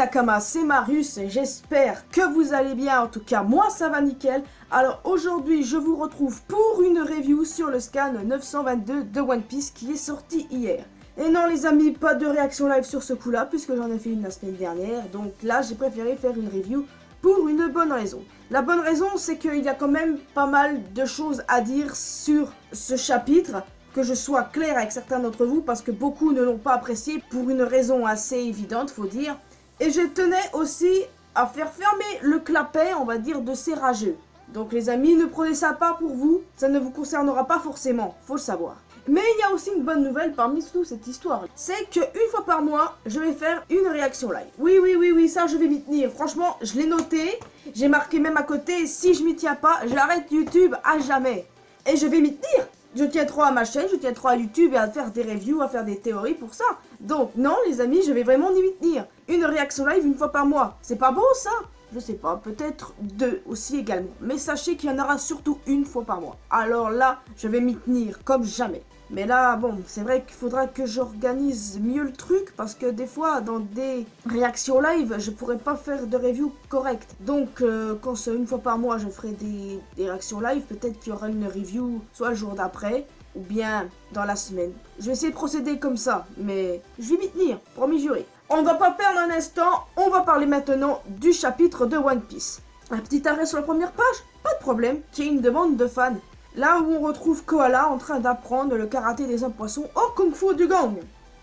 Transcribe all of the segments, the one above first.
Nakama, c'est Marius, j'espère que vous allez bien, en tout cas moi ça va nickel. Alors aujourd'hui je vous retrouve pour une review sur le scan 922 de One Piece qui est sorti hier. Et non les amis, pas de réaction live sur ce coup là puisque j'en ai fait une la semaine dernière, donc là j'ai préféré faire une review pour une bonne raison. La bonne raison c'est qu'il y a quand même pas mal de choses à dire sur ce chapitre. Que je sois clair avec certains d'entre vous parce que beaucoup ne l'ont pas apprécié pour une raison assez évidente, faut dire. Et je tenais aussi à faire fermer le clapet, on va dire, de ces rageux. Donc les amis, ne prenez ça pas pour vous, ça ne vous concernera pas forcément, faut le savoir. Mais il y a aussi une bonne nouvelle parmi toute cette histoire. C'est qu'une fois par mois, je vais faire une réaction live. Oui, ça je vais m'y tenir. Franchement, je l'ai noté, j'ai marqué même à côté, si je m'y tiens pas, j'arrête YouTube à jamais. Et je vais m'y tenir. Je tiens trop à ma chaîne, je tiens trop à YouTube et à faire des reviews, à faire des théories pour ça. Donc non les amis, je vais vraiment m'y tenir. Une réaction live une fois par mois. C'est pas beau ça? Je sais pas, peut-être deux aussi également. Mais sachez qu'il y en aura surtout une fois par mois. Alors là, je vais m'y tenir comme jamais. Mais là, bon, c'est vrai qu'il faudra que j'organise mieux le truc parce que des fois, dans des réactions live, je pourrais pas faire de review correcte. Donc, quand c'est une fois par mois, je ferai des réactions live, peut-être qu'il y aura une review soit le jour d'après ou bien dans la semaine. Je vais essayer de procéder comme ça, mais je vais m'y tenir, promis juré. On ne va pas perdre un instant, on va parler maintenant du chapitre de One Piece. Un petit arrêt sur la première page? Pas de problème, qui est une demande de fans. Là où on retrouve Koala en train d'apprendre le karaté des hommes poissons au kung-fu du gang.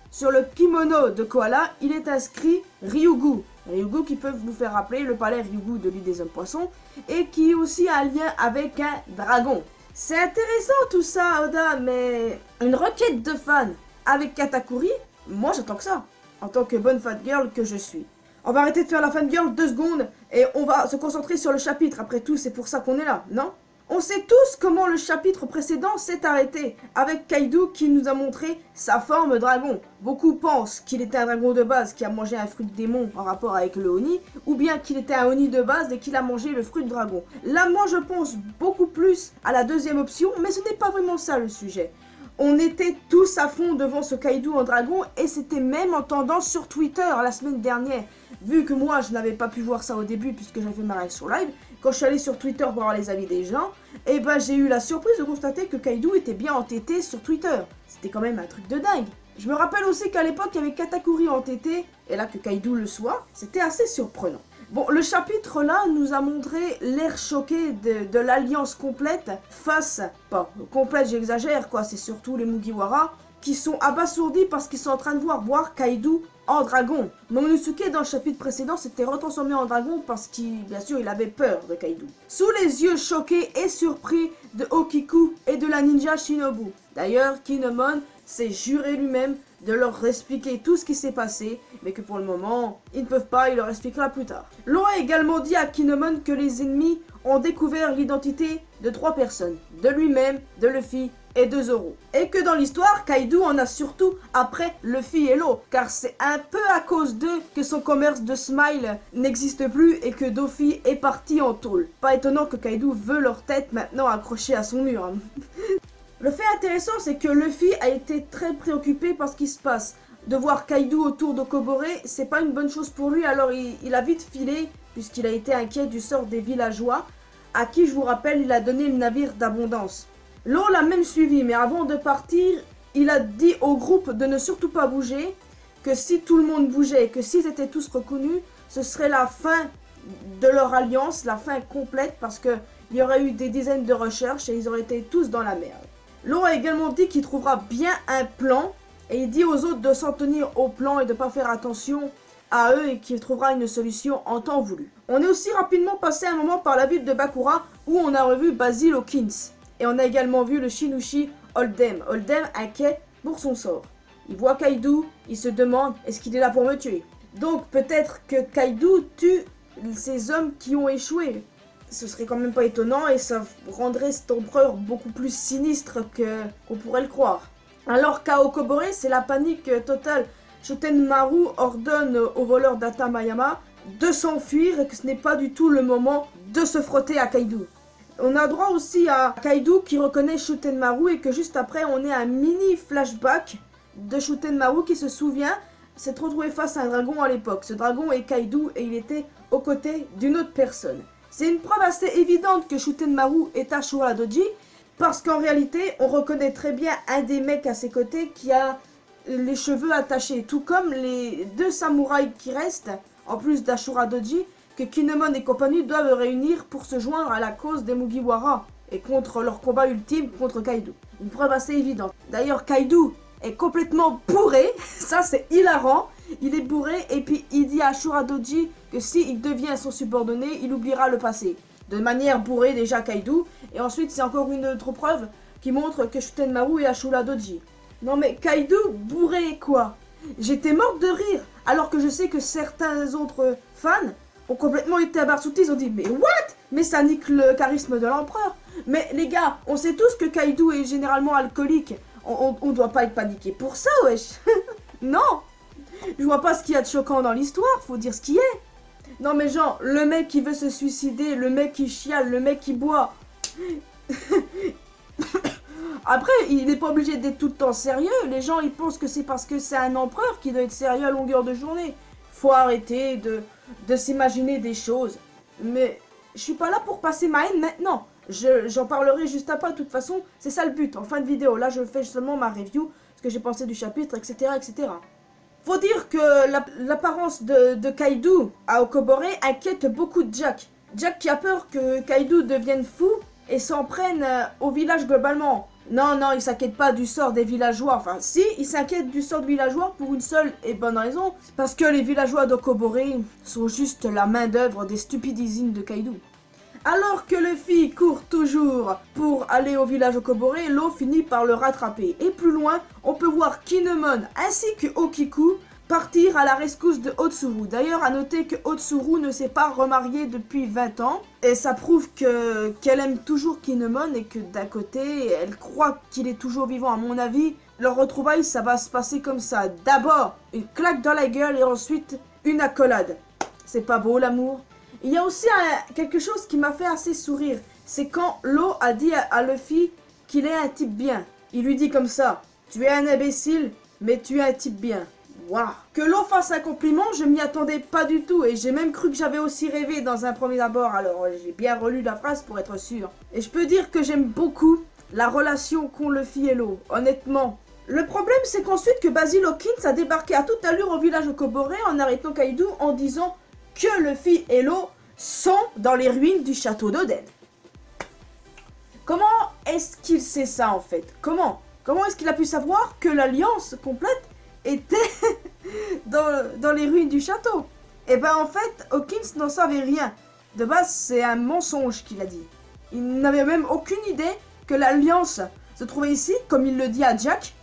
Sur le kimono de Koala, il est inscrit Ryugu. Ryugu qui peut vous faire rappeler le palais Ryugu de l'île des hommes poissons et qui est aussi un lien avec un dragon. C'est intéressant tout ça, Oda, mais une requête de fans avec Katakuri, moi j'attends que ça, en tant que bonne fangirl que je suis. On va arrêter de faire la fangirl 2 secondes et on va se concentrer sur le chapitre. Après tout, c'est pour ça qu'on est là, non? On sait tous comment le chapitre précédent s'est arrêté, avec Kaido qui nous a montré sa forme dragon. Beaucoup pensent qu'il était un dragon de base qui a mangé un fruit de démon en rapport avec le Oni, ou bien qu'il était un Oni de base et qu'il a mangé le fruit de dragon. Là, moi, je pense beaucoup plus à la deuxième option, mais ce n'est pas vraiment ça le sujet. On était tous à fond devant ce Kaido en dragon et c'était même en tendance sur Twitter la semaine dernière. Vu que moi je n'avais pas pu voir ça au début puisque j'avais fait ma réaction live, quand je suis allé sur Twitter pour voir les avis des gens, et ben j'ai eu la surprise de constater que Kaido était bien entêté sur Twitter. C'était quand même un truc de dingue. Je me rappelle aussi qu'à l'époque il y avait Katakuri entêté, et là que Kaido le soit, c'était assez surprenant. Bon, le chapitre là nous a montré l'air choqué de l'alliance complète face, pas complète j'exagère quoi, c'est surtout les Mugiwara, qui sont abasourdis parce qu'ils sont en train de voir Kaido en dragon. Momonosuke dans le chapitre précédent s'était retransformé en dragon parce qu'il, bien sûr, il avait peur de Kaido. Sous les yeux choqués et surpris de Okiku et de la ninja Shinobu. D'ailleurs, Kinemon s'est juré lui-même de leur expliquer tout ce qui s'est passé, mais que pour le moment, ils ne peuvent pas, il leur expliquera plus tard. L'on a également dit à Kinemon que les ennemis ont découvert l'identité de 3 personnes, de lui-même, de Luffy et de Zoro. Et que dans l'histoire, Kaido en a surtout après Luffy et l'eau, car c'est un peu à cause d'eux que son commerce de smile n'existe plus et que Doffy est parti en tôle. Pas étonnant que Kaido veut leur tête maintenant accrochée à son mur. Le fait intéressant, c'est que Luffy a été très préoccupé par ce qui se passe. De voir Kaido autour d'Okobore, c'est pas une bonne chose pour lui, alors il a vite filé, puisqu'il a été inquiet du sort des villageois, à qui, je vous rappelle, il a donné le navire d'abondance. L'eau l'a même suivi, mais avant de partir, il a dit au groupe de ne surtout pas bouger, que si tout le monde bougeait, que s'ils étaient tous reconnus, ce serait la fin de leur alliance, la fin complète, parce qu'il y aurait eu des dizaines de recherches et ils auraient été tous dans la merde. L'eau a également dit qu'il trouvera bien un plan, et il dit aux autres de s'en tenir au plan et de ne pas faire attention à eux et qu'il trouvera une solution en temps voulu. On est aussi rapidement passé un moment par la ville de Bakura où on a revu Basil Hawkins. Et on a également vu le Shinushi Oldem. Oldem inquiet pour son sort. Il voit Kaido, il se demande est-ce qu'il est là pour me tuer. Donc peut-être que Kaido tue ces hommes qui ont échoué. Ce serait quand même pas étonnant et ça rendrait cet empereur beaucoup plus sinistre qu'on pourrait le croire. Alors qu'à Okobore, c'est la panique totale. Shotenmaru ordonne aux voleurs d'Atamayama de s'enfuir et que ce n'est pas du tout le moment de se frotter à Kaido. On a droit aussi à Kaido qui reconnaît Shotenmaru et que juste après on est un mini flashback de Shotenmaru qui se souvient s'est retrouvé face à un dragon à l'époque. Ce dragon est Kaido et il était aux côtés d'une autre personne. C'est une preuve assez évidente que Shutenmaru est Ashura Doji, parce qu'en réalité, on reconnaît très bien un des mecs à ses côtés qui a les cheveux attachés, tout comme les deux samouraïs qui restent, en plus d'Ashura Doji, que Kinemon et compagnie doivent réunir pour se joindre à la cause des Mugiwara et contre leur combat ultime contre Kaido. Une preuve assez évidente. D'ailleurs, Kaido est complètement bourré, ça c'est hilarant. Il est bourré et puis il dit à Ashura Doji que s'il devient son subordonné, il oubliera le passé. De manière bourrée déjà Kaido, et ensuite c'est encore une autre preuve qui montre que Shutenmaru est Ashura Doji. Non mais Kaido bourré quoi? J'étais morte de rire, alors que je sais que certains autres fans ont complètement été abasourdis, ils ont dit mais what? Mais ça nique le charisme de l'empereur. Mais les gars, on sait tous que Kaido est généralement alcoolique, on doit pas être paniqué pour ça wesh. Non, je vois pas ce qu'il y a de choquant dans l'histoire, faut dire ce qui est. Non mais genre, le mec qui veut se suicider, le mec qui chiale, le mec qui boit. Après, il n'est pas obligé d'être tout le temps sérieux. Les gens, ils pensent que c'est parce que c'est un empereur qui doit être sérieux à longueur de journée. Faut arrêter de s'imaginer des choses. Mais je suis pas là pour passer ma haine maintenant. J'en parlerai juste après. De toute façon, c'est ça le but. En fin de vidéo, là, je fais seulement ma review, ce que j'ai pensé du chapitre, etc., etc. Faut dire que l'apparence de Kaido à Okobore inquiète beaucoup de Jack. Jack qui a peur que Kaido devienne fou et s'en prenne au village globalement. Non, non, il s'inquiète pas du sort des villageois. Enfin, si, il s'inquiète du sort des villageois pour une seule et bonne raison. Parce que les villageois d'Okobore sont juste la main d'œuvre des stupides usines de Kaido. Alors que Luffy court toujours pour aller au village Okobore, l'eau finit par le rattraper. Et plus loin, on peut voir Kinemon ainsi que Okiku partir à la rescousse de Otsuru. D'ailleurs, à noter que Otsuru ne s'est pas remariée depuis 20 ans. Et ça prouve qu'elle aime toujours Kinemon et que d'un côté, elle croit qu'il est toujours vivant. À mon avis, leur retrouvaille, ça va se passer comme ça. D'abord, une claque dans la gueule et ensuite, une accolade. C'est pas beau l'amour? Il y a aussi quelque chose qui m'a fait assez sourire. C'est quand Law a dit à Luffy qu'il est un type bien. Il lui dit comme ça, tu es un imbécile, mais tu es un type bien. Waouh. Que Law fasse un compliment, je m'y attendais pas du tout. Et j'ai même cru que j'avais aussi rêvé dans un premier abord. Alors j'ai bien relu la phrase pour être sûr. Et je peux dire que j'aime beaucoup la relation qu'ont Luffy et Law. Honnêtement. Le problème c'est qu'ensuite que Basil Hawkins a débarqué à toute allure au village Okobore en arrêtant Kaido en disant que Luffy et Law sont dans les ruines du château d'Oden. Comment est-ce qu'il sait ça en fait? Comment est-ce qu'il a pu savoir que l'alliance complète était dans les ruines du château? Et ben en fait, Hawkins n'en savait rien. De base, c'est un mensonge qu'il a dit. Il n'avait même aucune idée que l'alliance se trouvait ici, comme il le dit à Jack.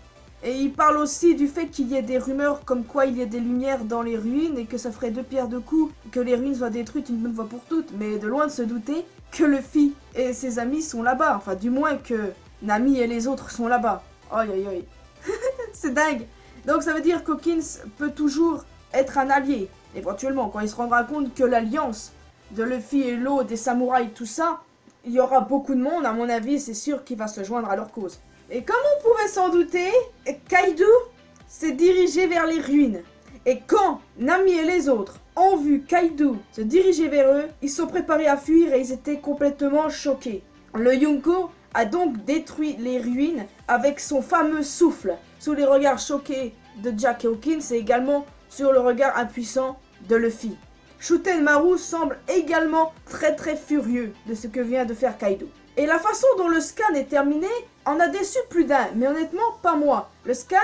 Et il parle aussi du fait qu'il y ait des rumeurs comme quoi il y a des lumières dans les ruines et que ça ferait 2 pierres 2 coups, que les ruines soient détruites une bonne fois pour toutes. Mais de loin de se douter que Luffy et ses amis sont là-bas. Enfin, du moins que Nami et les autres sont là-bas. Aïe aïe aïe. C'est dingue. Donc ça veut dire qu'Hawkins peut toujours être un allié. Éventuellement, quand il se rendra compte que l'alliance de Luffy et Law, des samouraïs, tout ça, il y aura beaucoup de monde, à mon avis, c'est sûr qu'il va se joindre à leur cause. Et comme on pouvait s'en douter, Kaido s'est dirigé vers les ruines. Et quand Nami et les autres ont vu Kaido se diriger vers eux, ils sont préparés à fuir et ils étaient complètement choqués. Le Yonko a donc détruit les ruines avec son fameux souffle, sous les regards choqués de Jack et Hawkins et également sur le regard impuissant de Luffy. Shutenmaru semble également très furieux de ce que vient de faire Kaido. Et la façon dont le scan est terminé en a déçu plus d'un, mais honnêtement pas moi. Le scan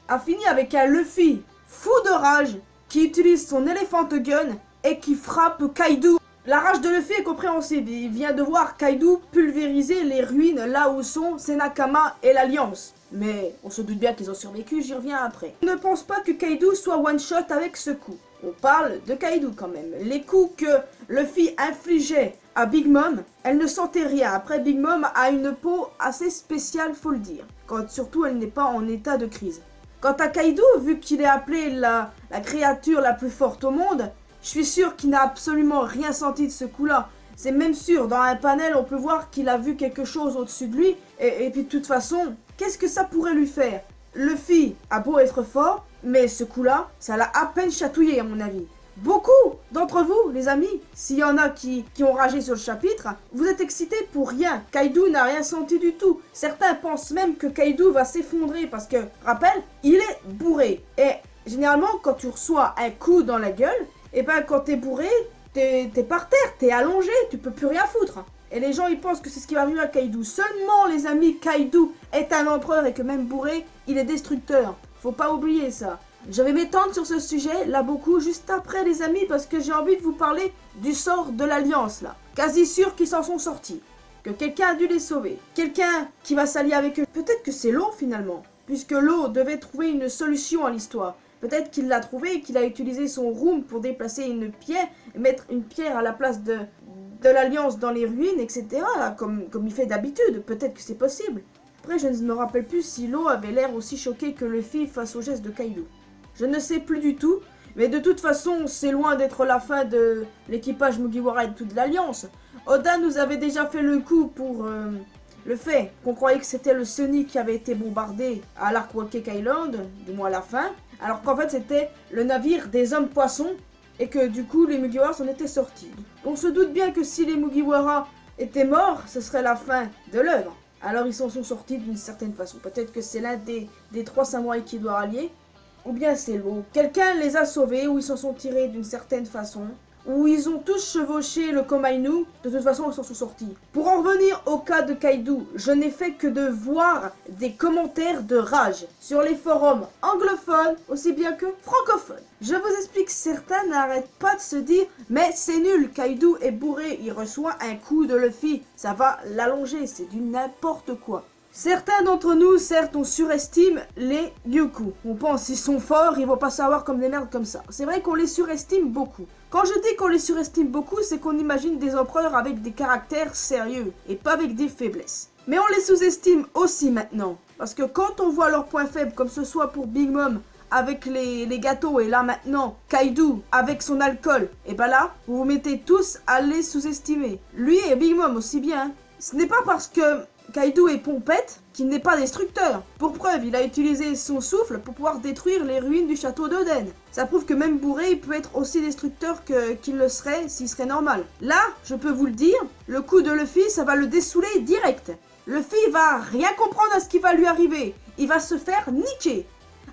a fini avec un Luffy fou de rage qui utilise son Elephant Gun et qui frappe Kaido. La rage de Luffy est compréhensible, il vient de voir Kaido pulvériser les ruines là où sont ses Nakama et l'Alliance. Mais on se doute bien qu'ils ont survécu, j'y reviens après. Je ne pense pas que Kaido soit one-shot avec ce coup. On parle de Kaido quand même. Les coups que Luffy infligeait à Big Mom, elle ne sentait rien. Après, Big Mom a une peau assez spéciale, faut le dire. Quand surtout elle n'est pas en état de crise. Quant à Kaido, vu qu'il est appelé la créature la plus forte au monde, je suis sûr qu'il n'a absolument rien senti de ce coup-là. C'est même sûr, dans un panel, on peut voir qu'il a vu quelque chose au-dessus de lui. Et puis de toute façon, qu'est-ce que ça pourrait lui faire? Luffy a beau être fort, mais ce coup-là, ça l'a à peine chatouillé à mon avis. Beaucoup d'entre vous, les amis, s'il y en a qui ont ragé sur le chapitre, vous êtes excités pour rien. Kaido n'a rien senti du tout. Certains pensent même que Kaido va s'effondrer parce que, rappel, il est bourré. Et généralement, quand tu reçois un coup dans la gueule, et ben quand t'es bourré, t'es par terre, t'es allongé, tu peux plus rien foutre. Et les gens ils pensent que c'est ce qui va arriver à Kaido. Seulement les amis, Kaido est un empereur et que même bourré, il est destructeur. Faut pas oublier ça. Je vais m'étendre sur ce sujet, là beaucoup, juste après les amis, parce que j'ai envie de vous parler du sort de l'Alliance là. Quasi sûr qu'ils s'en sont sortis. Que quelqu'un a dû les sauver. Quelqu'un qui va s'allier avec eux. Peut-être que c'est Law finalement. Puisque Law devait trouver une solution à l'histoire. Peut-être qu'il l'a trouvé et qu'il a utilisé son room pour déplacer une pierre, mettre une pierre à la place de l'Alliance dans les ruines, etc. Là, comme il fait d'habitude. Peut-être que c'est possible. Après, je ne me rappelle plus si Law avait l'air aussi choqué que Luffy face au geste de Kaido. Je ne sais plus du tout, mais de toute façon, c'est loin d'être la fin de l'équipage Mugiwara et de toute l'Alliance. Oda nous avait déjà fait le coup pour le fait qu'on croyait que c'était le Sunny qui avait été bombardé à l'Arkwalk Island, du moins à la fin, alors qu'en fait c'était le navire des hommes poissons et que du coup les Mugiwara s'en étaient sortis. On se doute bien que si les Mugiwara étaient morts, ce serait la fin de l'œuvre. Alors ils s'en sont sortis d'une certaine façon. Peut-être que c'est l'un des 3 samouraïs qui doit rallier. Ou bien c'est Law. Quelqu'un les a sauvés, ou ils s'en sont tirés d'une certaine façon. Ou ils ont tous chevauché le Komainu. De toute façon, ils s'en sont sortis. Pour en revenir au cas de Kaido, je n'ai fait que de voir des commentaires de rage sur les forums anglophones, aussi bien que francophones. Je vous explique, certains n'arrêtent pas de se dire « Mais c'est nul, Kaido est bourré, il reçoit un coup de Luffy, ça va l'allonger, c'est du n'importe quoi ». Certains d'entre nous, certes, on surestime les Gyuku. On pense qu'ils sont forts, ils vont pas savoir comme des merdes comme ça. C'est vrai qu'on les surestime beaucoup. Quand je dis qu'on les surestime beaucoup, c'est qu'on imagine des empereurs avec des caractères sérieux et pas avec des faiblesses. Mais on les sous-estime aussi maintenant. Parce que quand on voit leurs points faibles, comme ce soit pour Big Mom avec les gâteaux et là maintenant Kaido avec son alcool, et ben là, vous vous mettez tous à les sous-estimer. Lui et Big Mom aussi bien. Ce n'est pas parce que Kaido est pompette qu'il n'est pas destructeur. Pour preuve, il a utilisé son souffle pour pouvoir détruire les ruines du château d'Oden. Ça prouve que même bourré, il peut être aussi destructeur qu'il le serait s'il serait normal. Là, je peux vous le dire, le coup de Luffy, ça va le dessouler direct. Luffy va rien comprendre à ce qui va lui arriver. Il va se faire niquer.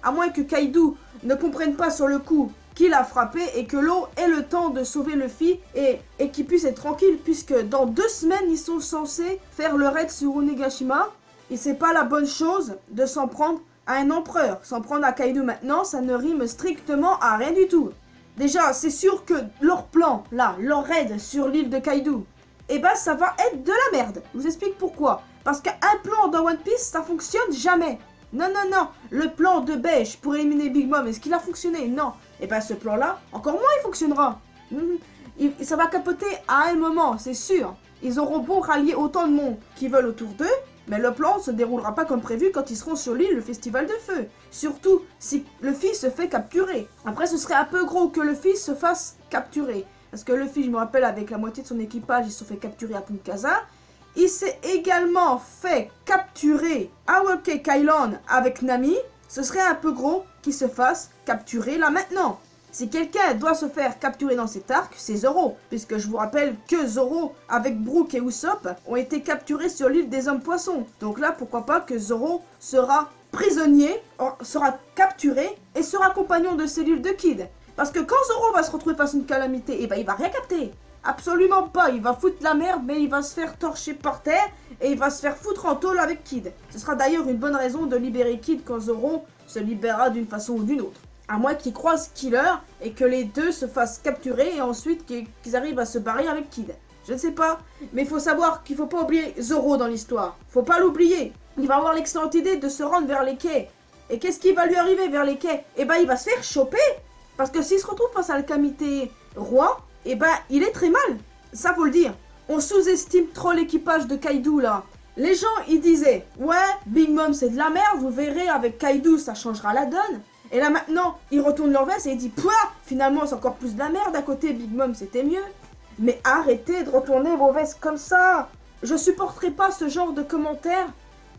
À moins que Kaido ne comprenne pas sur le coup qu'il a frappé et que Law ait le temps de sauver Luffy et qu'il puisse être tranquille puisque dans 2 semaines ils sont censés faire le raid sur Onigashima et c'est pas la bonne chose de s'en prendre à un empereur. S'en prendre à Kaido maintenant, ça ne rime strictement à rien du tout. Déjà, c'est sûr que leur plan, là, leur raid sur l'île de Kaido, eh ben ça va être de la merde. Je vous explique pourquoi. Parce qu'un plan dans One Piece, ça fonctionne jamais. Non, non, non, le plan de Beige pour éliminer Big Mom, est-ce qu'il a fonctionné? Non. Et bien ce plan-là, encore moins il fonctionnera. Ça va capoter à un moment, c'est sûr. Ils auront beau rallier autant de monde qu'ils veulent autour d'eux, mais le plan ne se déroulera pas comme prévu quand ils seront sur l'île, le festival de feu. Surtout si Luffy se fait capturer. Après, ce serait un peu gros que Luffy se fasse capturer. Parce que Luffy, je me rappelle, avec la moitié de son équipage, il se fait capturer à Punkasa. Il s'est également fait capturer à Whole Island avec Nami. Ce serait un peu gros qu'il se fasse capturer là maintenant. Si quelqu'un doit se faire capturer dans cet arc, c'est Zoro. Puisque je vous rappelle que Zoro avec Brook et Usopp ont été capturés sur l'île des hommes poissons. Donc là, pourquoi pas que Zoro sera prisonnier, sera capturé et sera compagnon de cellule de Kid. Parce que quand Zoro va se retrouver face à une calamité, eh ben il va rien capter. Absolument pas, il va foutre la merde, mais il va se faire torcher par terre et il va se faire foutre en tôle avec Kid. Ce sera d'ailleurs une bonne raison de libérer Kid quand Zoro se libérera d'une façon ou d'une autre. À moins qu'ils croisent Killer et que les deux se fassent capturer et ensuite qu'ils arrivent à se barrer avec Kid. Je ne sais pas, mais il faut savoir qu'il faut pas oublier Zoro dans l'histoire. Faut pas l'oublier. Il va avoir l'excellente idée de se rendre vers les quais. Et qu'est-ce qui va lui arriver vers les quais? Eh ben il va se faire choper. Parce que s'il se retrouve face à la calamité roi, eh ben, il est très mal. Ça, faut le dire. On sous-estime trop l'équipage de Kaido, là. Les gens, ils disaient, ouais, Big Mom, c'est de la merde, vous verrez, avec Kaido, ça changera la donne. Et là, maintenant, ils retournent leur veste et ils disent, pouah, finalement, c'est encore plus de la merde. À côté, Big Mom, c'était mieux. Mais arrêtez de retourner vos vestes comme ça. Je supporterai pas ce genre de commentaires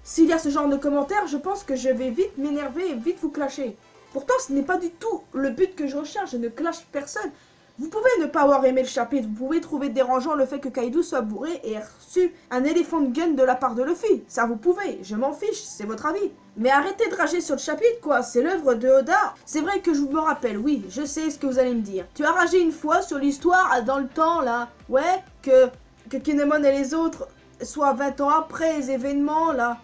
s'il y a ce genre de commentaires, je pense que je vais vite m'énerver et vite vous clasher. Pourtant, ce n'est pas du tout le but que je recherche, je ne clash personne. Vous pouvez ne pas avoir aimé le chapitre, vous pouvez trouver dérangeant le fait que Kaido soit bourré et ait reçu un éléphant de gun de la part de Luffy. Ça vous pouvez, je m'en fiche, c'est votre avis. Mais arrêtez de rager sur le chapitre quoi, c'est l'œuvre de Oda. C'est vrai que je me rappelle, oui, je sais ce que vous allez me dire. Tu as ragé une fois sur l'histoire dans le temps là, ouais, que Kinemon et les autres soient 20 ans après les événements là.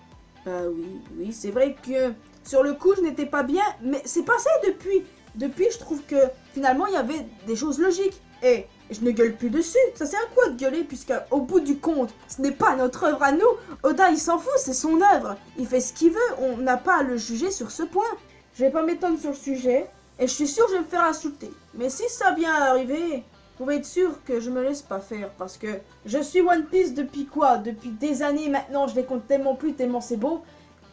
Oui, c'est vrai que sur le coup je n'étais pas bien, mais c'est passé depuis. Depuis, je trouve que finalement, il y avait des choses logiques. Et je ne gueule plus dessus. Ça sert à quoi de gueuler puisqu'au bout du compte, ce n'est pas notre œuvre à nous. Oda, il s'en fout, c'est son œuvre. Il fait ce qu'il veut, on n'a pas à le juger sur ce point. Je vais pas m'étendre sur le sujet. Et je suis sûr que je vais me faire insulter. Mais si ça vient à arriver, vous pouvez être sûr que je me laisse pas faire. Parce que je suis One Piece depuis quoi? Depuis des années maintenant, je les compte tellement plus, tellement c'est beau.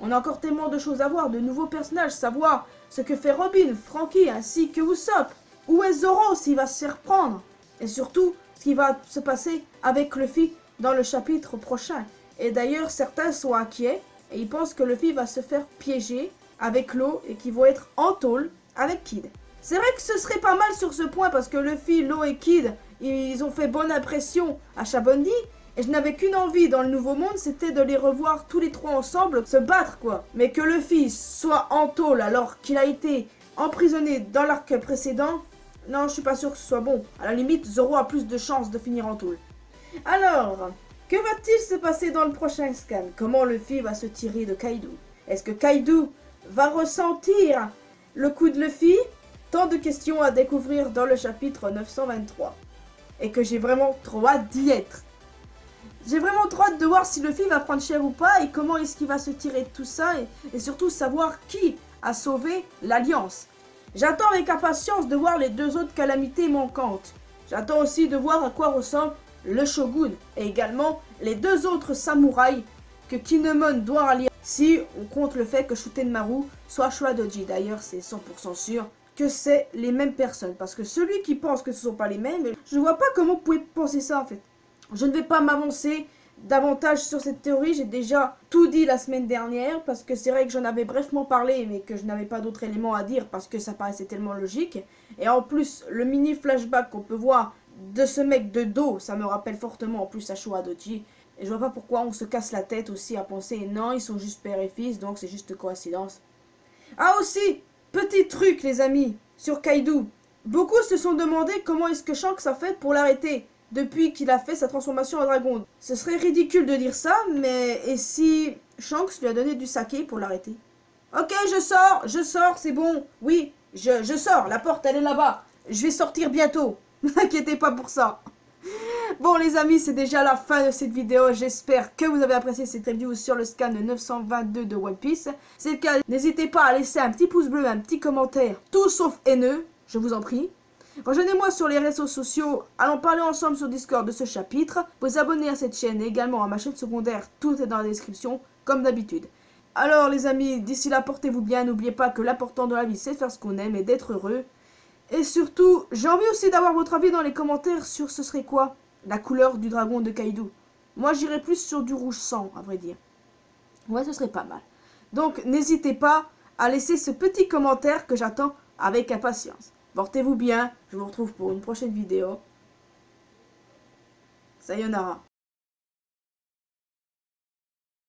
On a encore tellement de choses à voir, de nouveaux personnages, savoir ce que fait Robin, Franky ainsi que Usopp. Où est Zoro s'il va se faire prendre? Et surtout, ce qui va se passer avec Luffy dans le chapitre prochain. Et d'ailleurs, certains sont inquiets et ils pensent que Luffy va se faire piéger avec l'eau et qu'ils vont être en tôle avec Kid. C'est vrai que ce serait pas mal sur ce point parce que Luffy, Law et Kid, ils ont fait bonne impression à Shabondi. Et je n'avais qu'une envie dans le Nouveau Monde, c'était de les revoir tous les trois ensemble se battre quoi. Mais que Luffy soit en tôle alors qu'il a été emprisonné dans l'arc précédent, non je suis pas sûr que ce soit bon. À la limite, Zoro a plus de chances de finir en tôle. Alors, que va-t-il se passer dans le prochain scan? Comment Luffy va se tirer de Kaido? Est-ce que Kaido va ressentir le coup de Luffy? Tant de questions à découvrir dans le chapitre 923. Et que j'ai vraiment trop hâte d'y être. J'ai vraiment trop hâte de voir si Luffy va prendre cher ou pas et comment est-ce qu'il va se tirer de tout ça et surtout savoir qui a sauvé l'Alliance. J'attends avec impatience de voir les deux autres calamités manquantes. J'attends aussi de voir à quoi ressemble le Shogun et également les deux autres samouraïs que Kinemon doit rallier si on compte le fait que Shutenmaru soit Shuadoji. D'ailleurs, c'est 100% sûr que c'est les mêmes personnes parce que celui qui pense que ce ne sont pas les mêmes, je vois pas comment vous pouvez penser ça en fait. Je ne vais pas m'avancer davantage sur cette théorie, j'ai déjà tout dit la semaine dernière, parce que c'est vrai que j'en avais brièvement parlé, mais que je n'avais pas d'autres éléments à dire, parce que ça paraissait tellement logique. Et en plus, le mini flashback qu'on peut voir de ce mec de dos, ça me rappelle fortement en plus à Shuadoji. Et je vois pas pourquoi on se casse la tête aussi à penser, non, ils sont juste père et fils, donc c'est juste coïncidence. Ah aussi, petit truc les amis, sur Kaido. Beaucoup se sont demandé comment est-ce que Shanks a fait pour l'arrêter depuis qu'il a fait sa transformation en dragon. Ce serait ridicule de dire ça, mais et si Shanks lui a donné du saké pour l'arrêter? Ok, je sors, c'est bon. Oui, je sors, la porte elle est là-bas. Je vais sortir bientôt. Ne vous inquiétez pas pour ça. Bon les amis, c'est déjà la fin de cette vidéo. J'espère que vous avez apprécié cette review sur le scan 922 de One Piece. Si c'est le cas, n'hésitez pas à laisser un petit pouce bleu, un petit commentaire, tout sauf haineux, je vous en prie. Rejoignez-moi sur les réseaux sociaux, allons parler ensemble sur Discord de ce chapitre. Vous abonner à cette chaîne et également à ma chaîne secondaire, tout est dans la description, comme d'habitude. Alors les amis, d'ici là, portez-vous bien, n'oubliez pas que l'important dans la vie, c'est de faire ce qu'on aime et d'être heureux. Et surtout, j'ai envie aussi d'avoir votre avis dans les commentaires sur ce serait quoi la couleur du dragon de Kaido. Moi j'irais plus sur du rouge sang, à vrai dire. Ouais, ce serait pas mal. Donc n'hésitez pas à laisser ce petit commentaire que j'attends avec impatience. Portez-vous bien, je vous retrouve pour une prochaine vidéo. Sayonara.